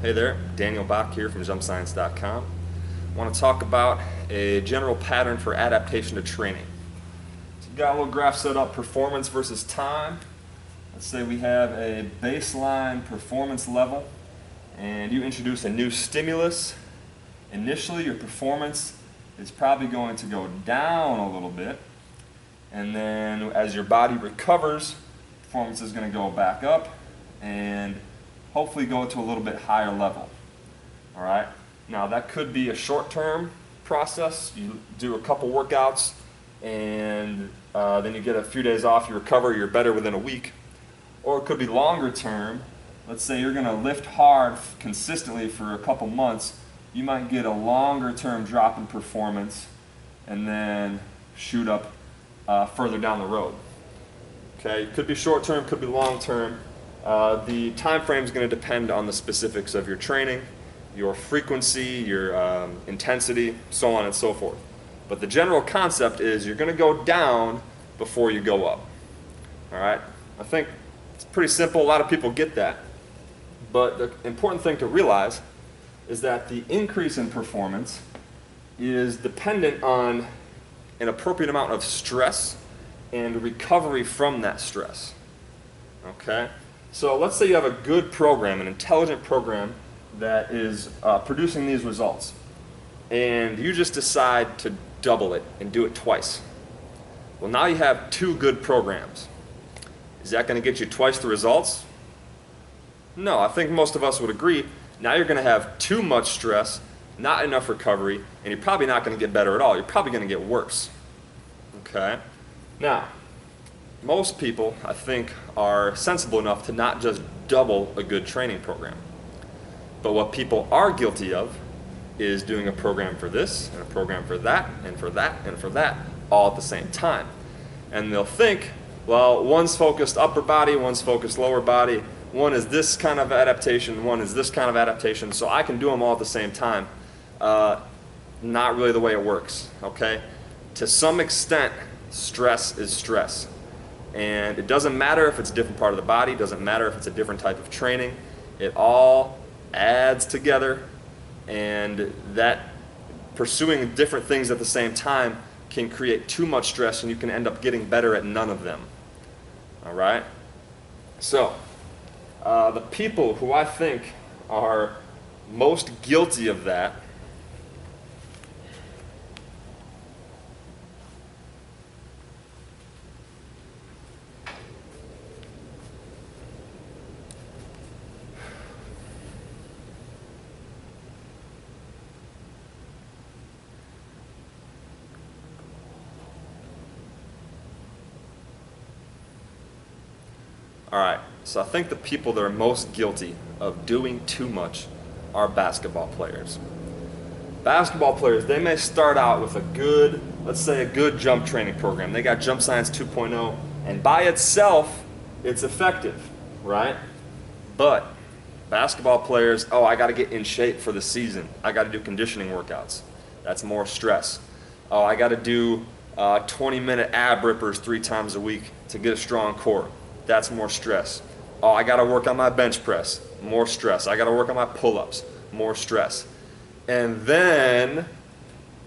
Hey there, Daniel Bach here from JumpScience.com. I want to talk about a general pattern for adaptation to training. So we've got a little graph set up, performance versus time. Let's say we have a baseline performance level and you introduce a new stimulus. Initially your performance is probably going to go down a little bit, and then as your body recovers, performance is going to go back up and hopefully go to a little bit higher level. All right. Now that could be a short-term process. You do a couple workouts and then you get a few days off, you recover, you're better within a week. Or it could be longer term. Let's say you're going to lift hard consistently for a couple months. You might get a longer term drop in performance and then shoot up further down the road. Okay, it could be short term, could be long term. The time frame is going to depend on the specifics of your training, your frequency, your intensity, so on and so forth. But the general concept is you're going to go down before you go up. All right? I think it's pretty simple. A lot of people get that. But the important thing to realize is that the increase in performance is dependent on an appropriate amount of stress and recovery from that stress. Okay? So let's say you have a good program, an intelligent program that is producing these results, and you just decide to double it and do it twice. Well, now you have two good programs. Is that going to get you twice the results? No, I think most of us would agree. Now you're going to have too much stress, not enough recovery, and you're probably not going to get better at all. You're probably going to get worse. Okay? Now, most people, I think, are sensible enough to not just double a good training program. But what people are guilty of is doing a program for this, and a program for that, and for that, and for that, all at the same time. And they'll think, well, one's focused upper body, one's focused lower body, one is this kind of adaptation, one is this kind of adaptation, so I can do them all at the same time. Not really the way it works, okay? To some extent, stress is stress. And it doesn't matter if it's a different part of the body, it doesn't matter if it's a different type of training. It all adds together, and that pursuing different things at the same time can create too much stress, and you can end up getting better at none of them. All right? So, the people who I think are most guilty of that All right, so I think the people that are most guilty of doing too much are basketball players. Basketball players, they may start out with a good, let's say a good jump training program. They got Jump Science 2.0, and by itself, it's effective, right? But basketball players, oh, I got to get in shape for the season. I got to do conditioning workouts. That's more stress. Oh, I got to do 20-minute ab rippers 3 times a week to get a strong core. That's more stress. Oh, I got to work on my bench press. More stress. I got to work on my pull-ups. More stress. And then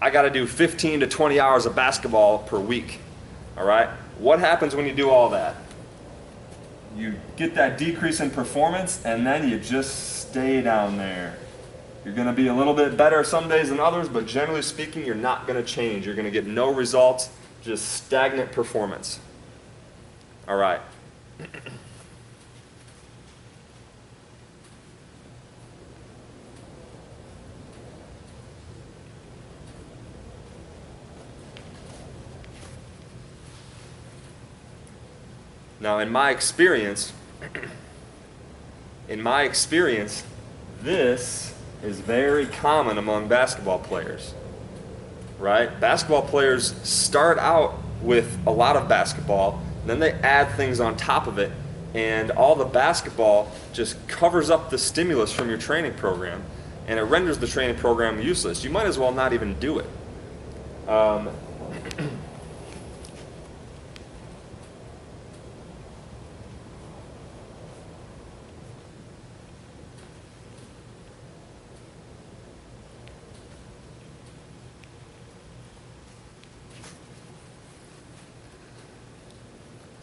I got to do 15 to 20 hours of basketball per week. All right? What happens when you do all that? You get that decrease in performance, and then you just stay down there. You're going to be a little bit better some days than others, but generally speaking, you're not going to change. You're going to get no results, just stagnant performance. All right. Now, in my experience, this is very common among basketball players, right? Basketball players start out with a lot of basketball, then they add things on top of it, and all the basketball just covers up the stimulus from your training program, and it renders the training program useless. You might as well not even do it.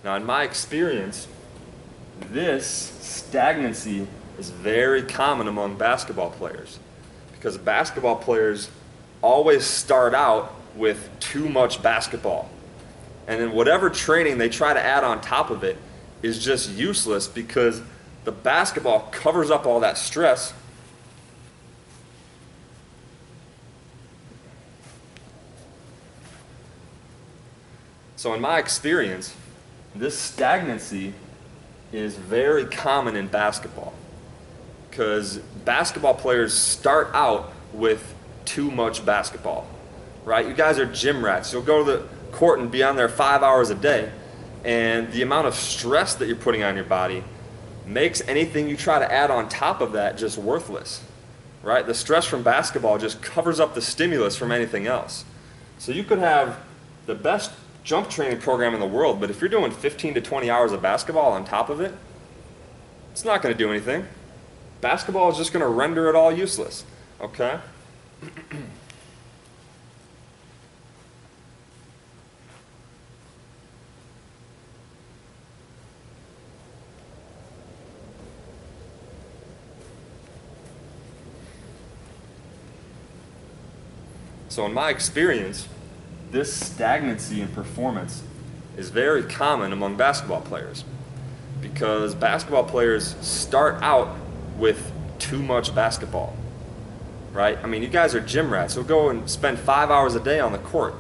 Now, in my experience, this stagnancy is very common among basketball players because basketball players always start out with too much basketball. And then whatever training they try to add on top of it is just useless because the basketball covers up all that stress. So in my experience, this stagnancy is very common in basketball because basketball players start out with too much basketball, right? You guys are gym rats. You'll go to the court and be on there 5 hours a day, and the amount of stress that you're putting on your body makes anything you try to add on top of that just worthless, right? The stress from basketball just covers up the stimulus from anything else. So you could have the best jump training program in the world, but if you're doing 15 to 20 hours of basketball on top of it, it's not going to do anything. Basketball is just going to render it all useless, okay? So in my experience, this stagnancy in performance is very common among basketball players because basketball players start out with too much basketball, right? I mean, you guys are gym rats. You'll go and spend 5 hours a day on the court,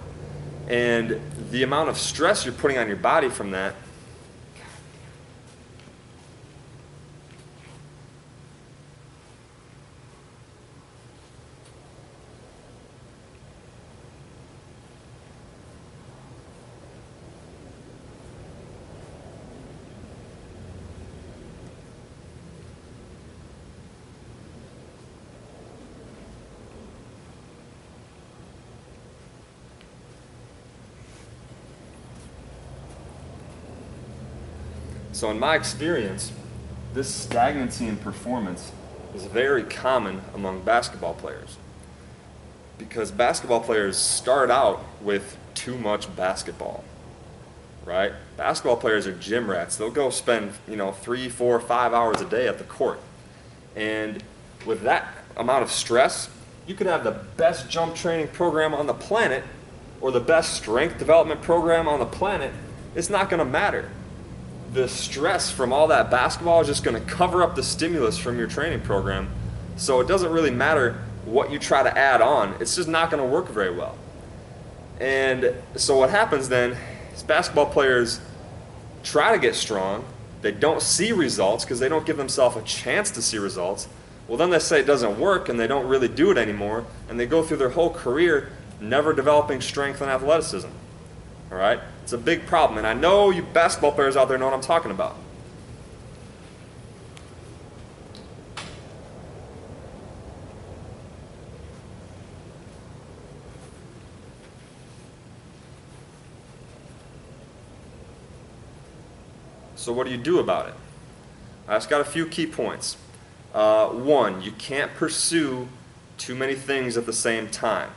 and the amount of stress you're putting on your body from that So in my experience, this stagnancy in performance is very common among basketball players because basketball players start out with too much basketball, right? Basketball players are gym rats. They'll go spend, 3, 4, 5 hours a day at the court. And with that amount of stress, you could have the best jump training program on the planet or the best strength development program on the planet. It's not going to matter. The stress from all that basketball is just going to cover up the stimulus from your training program. So it doesn't really matter what you try to add on. It's just not going to work very well. And so what happens then is basketball players try to get strong. They don't see results because they don't give themselves a chance to see results. Well, then they say it doesn't work and they don't really do it anymore. And they go through their whole career never developing strength and athleticism. All right? It's a big problem, and I know you basketball players out there know what I'm talking about. So what do you do about it? I just got a few key points. One, you can't pursue too many things at the same time.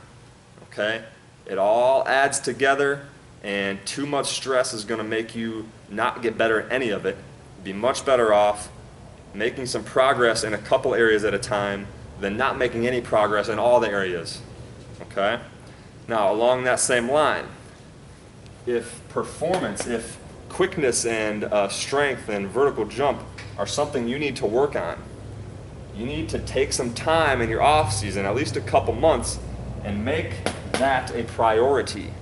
Okay? It all adds together. And too much stress is going to make you not get better at any of it. Be much better off making some progress in a couple areas at a time than not making any progress in all the areas. Okay? Now, along that same line, if quickness and strength and vertical jump are something you need to work on, you need to take some time in your off season, at least a couple months, and make that a priority.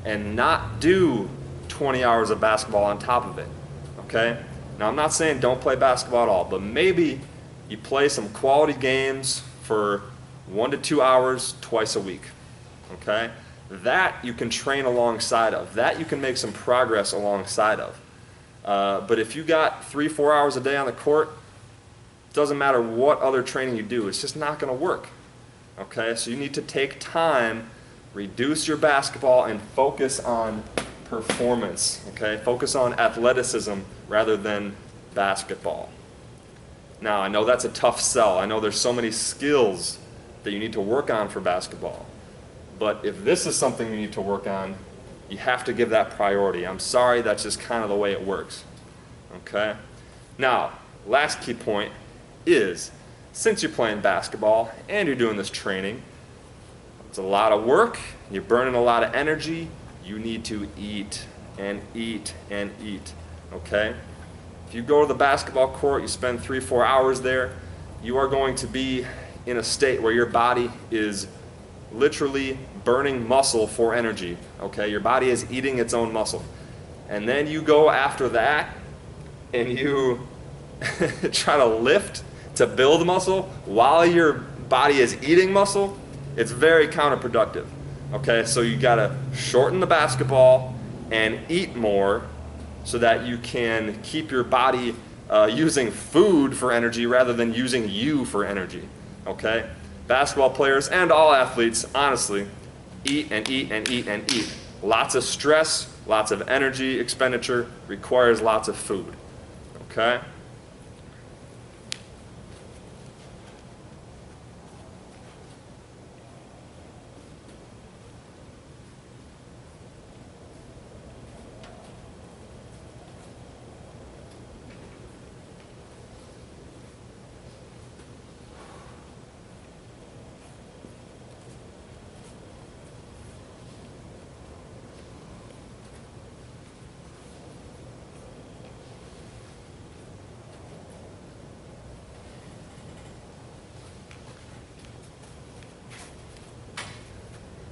And not do 20 hours of basketball on top of it, okay? Now, I'm not saying don't play basketball at all, but maybe you play some quality games for 1 to 2 hours twice a week, okay? That you can train alongside of. That you can make some progress alongside of. But if you got 3, 4 hours a day on the court, it doesn't matter what other training you do. It's just not going to work, okay? So you need to take time, reduce your basketball, and focus on performance, okay? Focus on athleticism rather than basketball. Now, I know that's a tough sell. I know there's so many skills that you need to work on for basketball. But if this is something you need to work on, You have to give that priority. I'm sorry, that's just kind of the way it works. Okay? Now, last key point is, since you're playing basketball and you're doing this training, it's a lot of work, you're burning a lot of energy, you need to eat and eat and eat. Okay? If you go to the basketball court, you spend 3-4 hours there, you are going to be in a state where your body is literally burning muscle for energy. Okay? Your body is eating its own muscle. And then you go after that and you try to lift to build muscle while your body is eating muscle. It's very counterproductive. Okay? So you got to shorten the basketball and eat more so that you can keep your body using food for energy rather than using you for energy. Okay? Basketball players and all athletes, honestly, eat and eat and eat and eat. Lots of stress, lots of energy expenditure requires lots of food. Okay?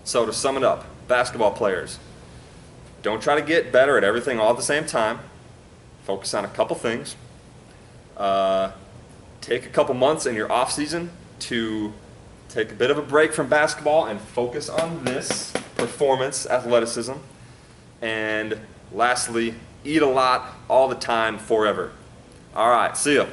So to sum it up, basketball players, don't try to get better at everything all at the same time. Focus on a couple things. Take a couple months in your off season to take a bit of a break from basketball and focus on this, performance, athleticism. And lastly, eat a lot all the time forever. All right, see ya.